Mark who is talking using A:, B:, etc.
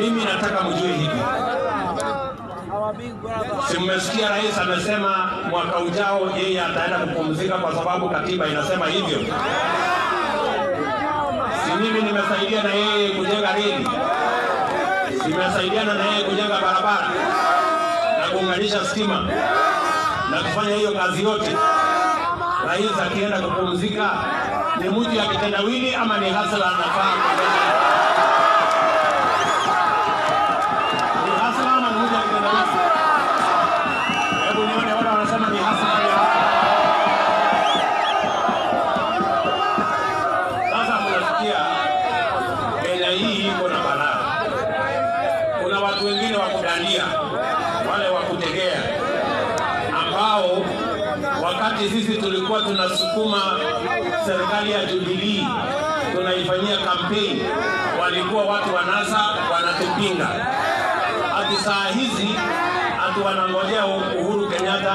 A: mimi nataka mjue hivi. Si mmesikia rais amesema mwaka ujao yeye ataenda kupumzika kwa sababu katiba inasema hivyo. Si mimi nimesaidia na yeye kujenga reli. Nimesaidiana na yeye kujenga barabara na kuunganisha stima na kufanya hiyo kazi yote. Rais akienda kupumzika ni mtu ya kitendawili ama ni hasla anafaa? Ni hasla ama ni mtu ya kitendawili? Hebu nione wale wanasema ni hasla. Sasa mnasikia Kenya hii iko na balaa. Kuna watu wengine wa kudandia, wale wa kutegea, ambao wakati sisi tulikuwa tunasukuma serikali ya Jubilee tunaifanyia kampeni, walikuwa watu wa NASA wanatupinga. Hadi saa hizi hatu wanangojea Uhuru Kenyatta